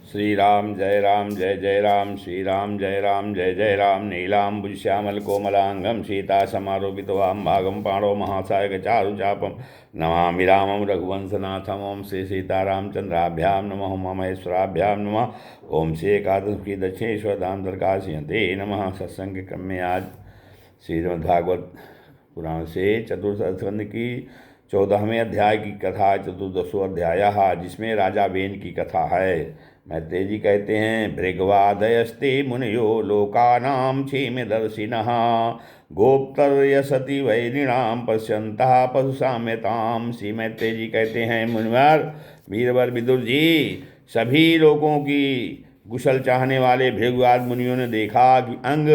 श्री राम जय जय राम श्री राम जय जय राम नीलाम्बुश्यामल कोमलांगम सीता समारोपित वाम भागम पाणो महासायक चारु चापम नमामि रामं रघुवंशनाथम। ओम श्री सीतारामचंद्राभ्याम नमः महेश्वराभ्याम नमः। ओम श्री एकादशी दक्षिणेश्वर दामदरकाशयते नमः। सत्संग के क्रम में आज श्रीमद्भागवत पुराण से चतुर्थ स्कंद की 14वें अध्याय की कथा, चतुर्दशो अध्याय, जिसमें राजा बेन की कथा है। मैत्रेय जी कहते हैं, भृगवादयस्ते मुनयो लोकानां क्षेमदर्शिनः गोप्तर्यसति वैरिणाम पश्यन्तः पशुसाम्यताम। श्री मैत्रेय जी कहते हैं, मुनिवर वीरवर विदुर जी, सभी लोगों की कुशल चाहने वाले भृगवाद मुनियों ने देखा कि अंग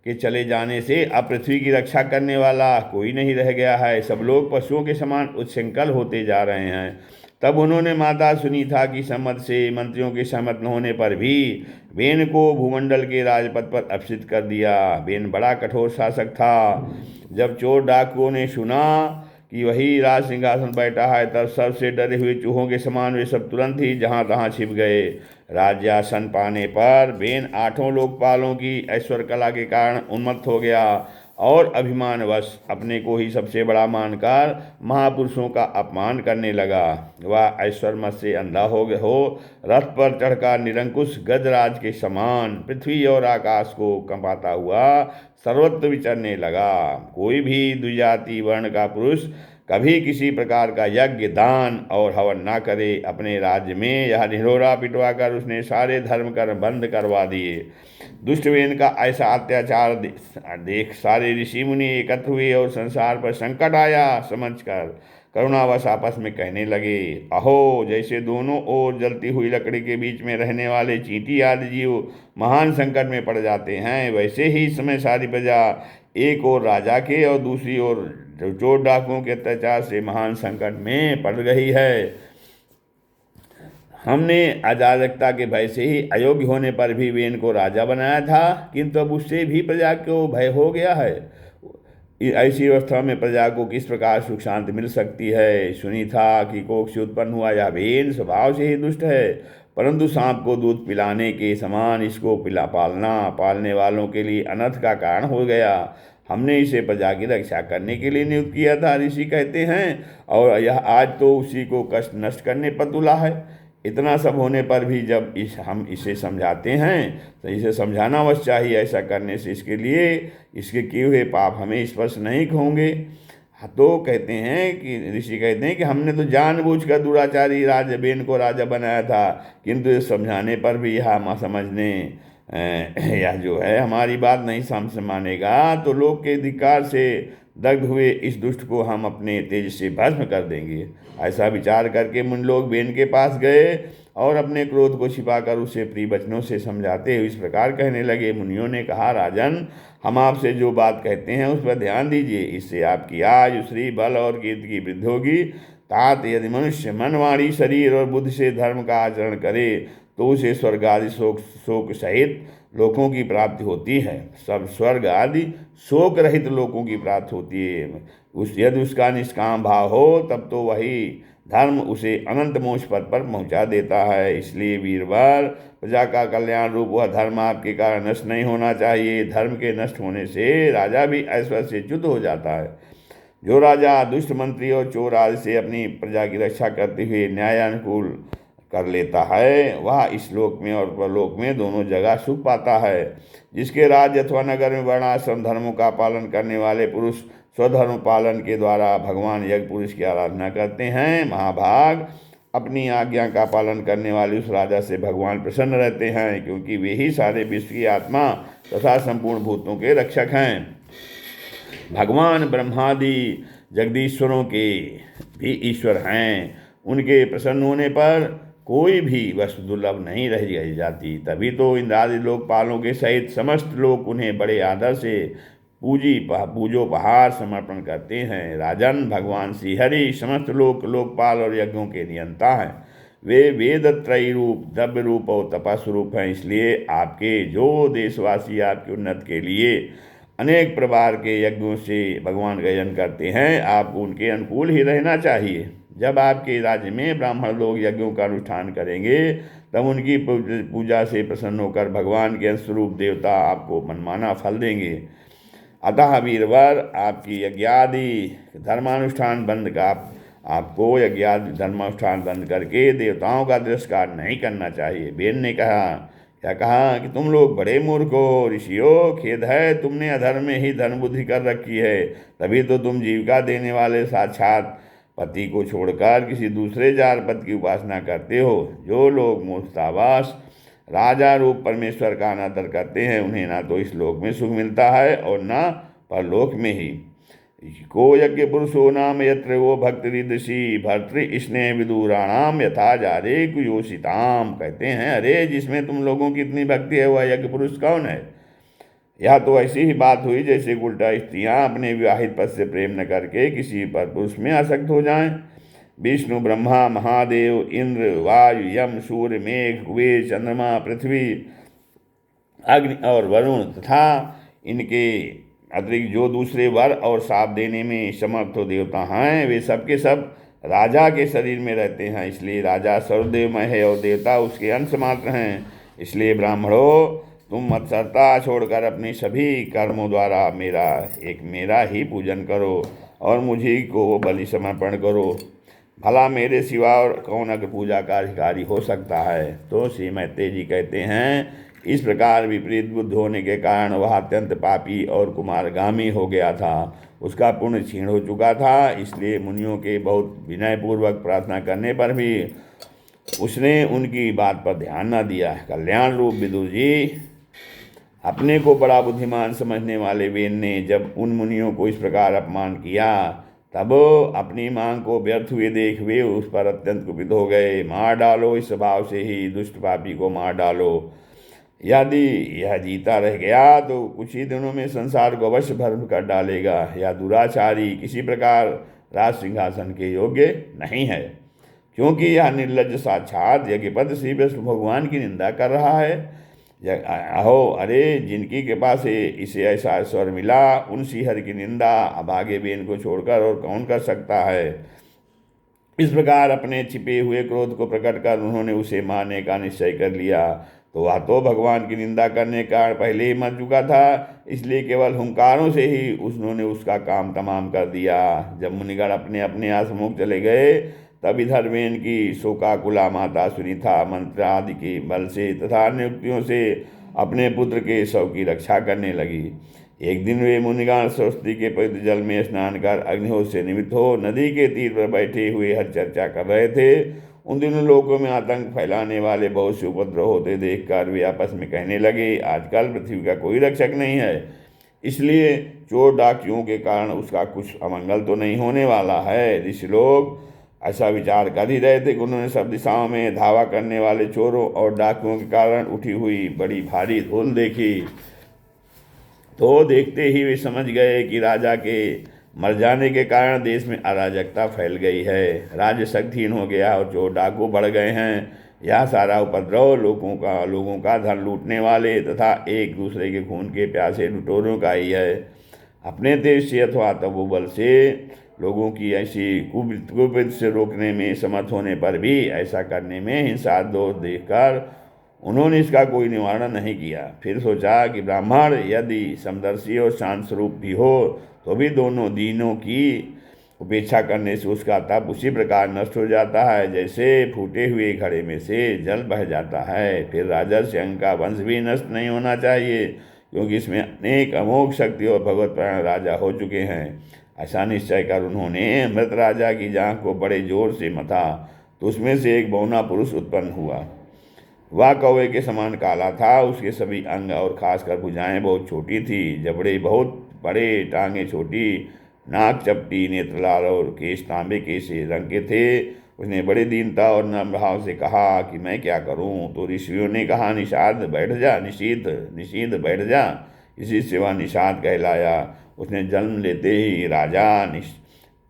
के चले जाने से अब पृथ्वी की रक्षा करने वाला कोई नहीं रह गया है। सब लोग पशुओं के समान उच्छृंखल होते जा रहे हैं। तब उन्होंने माता सुनीता की सम्मत से मंत्रियों के सम्मत न होने पर भी बेन को भूमंडल के राजपद पर अपसित कर दिया। बेन बड़ा कठोर शासक था। जब चोर डाकुओं ने सुना कि वही राज सिंहासन बैठा है, तब सबसे डरे हुए चूहों के समान वे सब तुरंत ही जहाँ तहाँ छिप गए। राज्यासन पाने पर बेन 8 लोकपालों की ऐश्वर्य कला के कारण उन्मत्त हो गया और अभिमानवश अपने को ही सबसे बड़ा मानकर महापुरुषों का अपमान करने लगा। वह ऐश्वर्य से अंधा हो रथ पर चढ़कर निरंकुश गजराज के समान पृथ्वी और आकाश को कंपाता हुआ सर्वत्र विचरने लगा। कोई भी द्विजाति वर्ण का पुरुष कभी किसी प्रकार का यज्ञ, दान और हवन ना करे। अपने राज्य में यह ढिढोरा पिटवा कर उसने सारे धर्म कर्म बंद करवा दिए। दुष्ट बेन का ऐसा अत्याचार देख सारे ऋषि मुनि एकत्र हुए और संसार पर संकट आया समझकर करुणावश आपस में कहने लगे, अहो, जैसे दोनों ओर जलती हुई लकड़ी के बीच में रहने वाले चींटी आदि जीव महान संकट में पड़ जाते हैं, वैसे ही इस समय सारी प्रजा एक ओर राजा के और दूसरी ओर चोर डाकुओं के अत्याचार से महान संकट में पड़ रही है। हमने अराजकता के भय से ही अयोग्य होने पर भी बेन को राजा बनाया था, किंतु अब उससे भी प्रजा को भय हो गया है। ऐसी अवस्था में प्रजा को किस प्रकार सुख शांति मिल सकती है। सुनी था कि कोख से उत्पन्न हुआ यह बेन स्वभाव से ही दुष्ट है, परंतु सांप को दूध पिलाने के समान इसको पालने वालों के लिए अनर्थ का कारण हो गया। हमने इसे प्रजा की रक्षा करने के लिए नियुक्त किया था, ऋषि कहते हैं, और यह आज तो उसी को कष्ट नष्ट करने पर तुला है। इतना सब होने पर भी जब हम इसे समझाते हैं तो इसे समझाना अवश्य चाहिए। ऐसा करने से इसके किए हुए पाप हमें स्पर्श नहीं होंगे। तो कहते हैं कि ऋषि कहते हैं कि हमने तो जानबूझकर दुराचारी राजा बेन को राजा बनाया था, किंतु समझाने पर भी यह समझने यह जो है हमारी बात नहीं समझ मानेगा, तो लोग के धिक्कार से दग्ध हुए इस दुष्ट को हम अपने तेज से भस्म कर देंगे। ऐसा विचार करके मुन लोग बेन के पास गए और अपने क्रोध को छिपाकर उसे प्रिय वचनों से समझाते हुए इस प्रकार कहने लगे। मुनियों ने कहा, राजन, हम आपसे जो बात कहते हैं उस पर ध्यान दीजिए। इससे आपकी आयु, श्री, बल और कीर्ति की वृद्धि होगी। तात यदि मनुष्य मन, वाणी, शरीर और बुद्धि से धर्म का आचरण करे तो उसे स्वर्ग आदि शोक सहित लोकों की प्राप्ति होती है। सब स्वर्ग आदि शोक रहित लोकों की प्राप्ति होती है। यदि उसका निष्काम भाव हो तब तो वही धर्म उसे अनंत मोक्ष पद पर पहुंचा देता है। इसलिए वीरवर, प्रजा का कल्याण रूप वह धर्म आपके कारण नष्ट नहीं होना चाहिए। धर्म के नष्ट होने से राजा भी ऐश्वर्य से च्युत हो जाता है। जो राजा दुष्ट मंत्री और चोर आदि से अपनी प्रजा की रक्षा करते हुए न्यायानुकूल कर लेता है, वह इस लोक में और परलोक में दोनों जगह सुख पाता है। जिसके राज्य अथवा नगर में वर्णाश्रम धर्मों का पालन करने वाले पुरुष स्वधर्म पालन के द्वारा भगवान यज्ञ पुरुष की आराधना करते हैं, महाभाग, अपनी आज्ञा का पालन करने वाले उस राजा से भगवान प्रसन्न रहते हैं, क्योंकि वे ही सारे विश्व की आत्मा तथा संपूर्ण भूतों के रक्षक हैं। भगवान ब्रह्मादि जगदीश्वरों के भी ईश्वर हैं। उनके प्रसन्न होने पर कोई भी वस्तु दुर्लभ नहीं रह जाती। तभी तो इंद्रादि लोकपालों के सहित समस्त लोग उन्हें बड़े आदर से पूजोपहार समर्पण करते हैं। राजन, भगवान श्रीहरि समस्त लोकपाल और यज्ञों के नियंता हैं। वे वेद त्रयी रूप, द्रव्य रूप और तपस्वरूप हैं। इसलिए आपके जो देशवासी आपकी उन्नति के लिए अनेक प्रकार के यज्ञों से भगवान का यजन करते हैं, आपको उनके अनुकूल ही रहना चाहिए। जब आपके राज्य में ब्राह्मण लोग यज्ञों का अनुष्ठान करेंगे तब उनकी पूजा से प्रसन्न होकर भगवान के स्वरूप देवता आपको मनमाना फल देंगे। अतः वीरवर आपकी यज्ञादि धर्मानुष्ठान बंद का आपको यज्ञादि धर्मानुष्ठान बंद करके देवताओं का तिरस्कार नहीं करना चाहिए। बेन ने कहा कि तुम लोग बड़े मूर्ख हो ऋषियों, खेद है तुमने अधर्म में ही धर्म बुद्धि कर रखी है। तभी तो तुम जीविका देने वाले साक्षात पति को छोड़कर किसी दूसरे जार पद की उपासना करते हो। जो लोग मूर्खतावश राजा रूप परमेश्वर का अनादर करते हैं उन्हें ना तो इस लोक में सुख मिलता है और ना परलोक में ही। को यज्ञ पुरुषो नाम यत्र वो भक्तिरिदृषि भर्तृ स्नेह विदुराणाम यथा जारे कुयोषिताम। कहते हैं अरे जिसमें तुम लोगों की इतनी भक्ति है वह यज्ञ पुरुष कौन है? यह तो ऐसी ही बात हुई जैसे उल्टा स्त्रियां अपने विवाहित पद से प्रेम न करके किसी पर पुरुष में आसक्त हो जाएं। विष्णु ब्रह्मा महादेव इंद्र वायु यम सूर्य मेघ कुबेर चंद्रमा पृथ्वी अग्नि और वरुण तथा इनके अतिरिक्त जो दूसरे वर और शाप देने में समर्थ देवता हैं वे सब के सब राजा के शरीर में रहते हैं। इसलिए राजा सर्वदेवमय है और देवता उसके अंश मात्र हैं। इसलिए ब्राह्मणों तुम मत्सरता छोड़कर अपने सभी कर्मों द्वारा मेरा ही पूजन करो और मुझे को बलि समर्पण करो। भला मेरे सिवा और कौन अग्र पूजा का अधिकारी हो सकता है? तो श्री मैत्रेय जी कहते हैं इस प्रकार विपरीत बुद्ध होने के कारण वह अत्यंत पापी और कुमारगामी हो गया था। उसका पुण्य क्षीण हो चुका था। इसलिए मुनियों के बहुत विनयपूर्वक प्रार्थना करने पर भी उसने उनकी बात पर ध्यान न दिया। कल्याण रूप विदुर जी, अपने को बड़ा बुद्धिमान समझने वाले वेन ने जब उन मुनियों को इस प्रकार अपमान किया तब अपनी मांग को व्यर्थ हुए देख वे उस पर अत्यंत कुपित हो गए। मार डालो, इस स्वभाव से ही दुष्ट पापी को मार डालो। यदि यह जीता रह गया तो कुछ ही दिनों में संसार को अवश्य भस्म कर डालेगा। यह दुराचारी किसी प्रकार राज सिंहासन के योग्य नहीं है, क्योंकि यह निर्लज्ज साक्षात यज्ञपद श्री विष्णु भगवान की निंदा कर रहा है। अहो अरे, जिनकी कृपा से इसे ऐसा ऐश्वर्य मिला उन श्रीहरि की निंदा अभागे बेन को छोड़कर और कौन कर सकता है? इस प्रकार अपने छिपे हुए क्रोध को प्रकट कर उन्होंने उसे मारने का निश्चय कर लिया। तो वह तो भगवान की निंदा करने का पहले ही मर चुका था, इसलिए केवल हुंकारों से ही उन्होंने उसका काम तमाम कर दिया। जब मुनिगण अपने अपने आसमुख चले गए तब इधर वेन की शोकाकुला माता सुनीता मंत्र आदि के बल से तथा अन्य युक्तियों से अपने पुत्र के शव की रक्षा करने लगी। एक दिन वे मुनिगण सरस्वती के पवित्र जल में स्नान कर अग्निहोत्र से निमित्त हो नदी के तीर पर बैठे हुए हर चर्चा कर रहे थे। उन दिनों लोगों में आतंक फैलाने वाले बहुत से उपद्रव होते देखकर वे आपस में कहने लगे आजकल पृथ्वी का कोई रक्षक नहीं है, इसलिए चोर डाकियों के कारण उसका कुछ अमंगल तो नहीं होने वाला है। ऋषि लोग ऐसा विचार कर ही रहे थे कि उन्होंने सब दिशाओं में धावा करने वाले चोरों और डाकुओं के कारण उठी हुई बड़ी भारी धूल देखी। तो देखते ही वे समझ गए कि राजा के मर जाने के कारण देश में अराजकता फैल गई है, राज्य शक्तिहीन हो गया और चोर डाकू बढ़ गए हैं। यह सारा उपद्रव लोगों का धन लूटने वाले तथा एक दूसरे के खून के प्यासे लुटेरों का ही है। अपने देश से अथवा तपोबल से लोगों की ऐसी कुवृत्ति से रोकने में समर्थ होने पर भी ऐसा करने में हिंसा दोष देखकर उन्होंने इसका कोई निवारण नहीं किया। फिर सोचा कि ब्राह्मण यदि समदर्शी और शांत स्वरूप भी हो तो भी दोनों दीनों की उपेक्षा करने से उसका तप उसी प्रकार नष्ट हो जाता है जैसे फूटे हुए घड़े में से जल बह जाता है। फिर राजर्षि अंग का वंश भी नष्ट नहीं होना चाहिए, क्योंकि इसमें अनेक अमोघ शक्ति और भगवत प्राण राजा हो चुके हैं। ऐसा निश्चय कर उन्होंने मृत राजा की जांघ को बड़े जोर से मथा तो उसमें से एक बौना पुरुष उत्पन्न हुआ। वह कौवे के समान काला था। उसके सभी अंग और खासकर भुजाएं बहुत छोटी थी, जबड़े बहुत बड़े, टांगें छोटी, नाक चपटी, नेत्र लाल और केश तांबे के से रंग के थे। उसने बड़े दीनता और नम्र भाव से कहा कि मैं क्या करूं? तो ऋषियों ने कहा निषाद बैठ जा, निषीद बैठ जा। इसी से वह निषाद कहलाया। उसने जन्म लेते ही राजा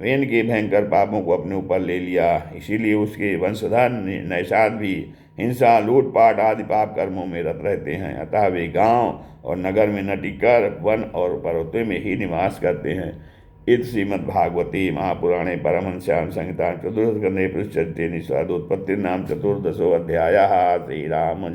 वेन के भयंकर पापों को अपने ऊपर ले लिया, इसीलिए उसके वंशधर नैषाद भी हिंसा, लूटपाट आदि पाप कर्मों में रत रहते हैं। अतः वे गांव और नगर में न टिककर वन और पर्वतों में ही निवास करते हैं। इत श्रीमद्भागवते महापुराणे परमहंस्यां संहितां चतुर्थस्कन्धे पृष्ठे निःस्वादोत्पत्तिर्नाम चतुर्दशोऽध्यायः। श्रीराम जय।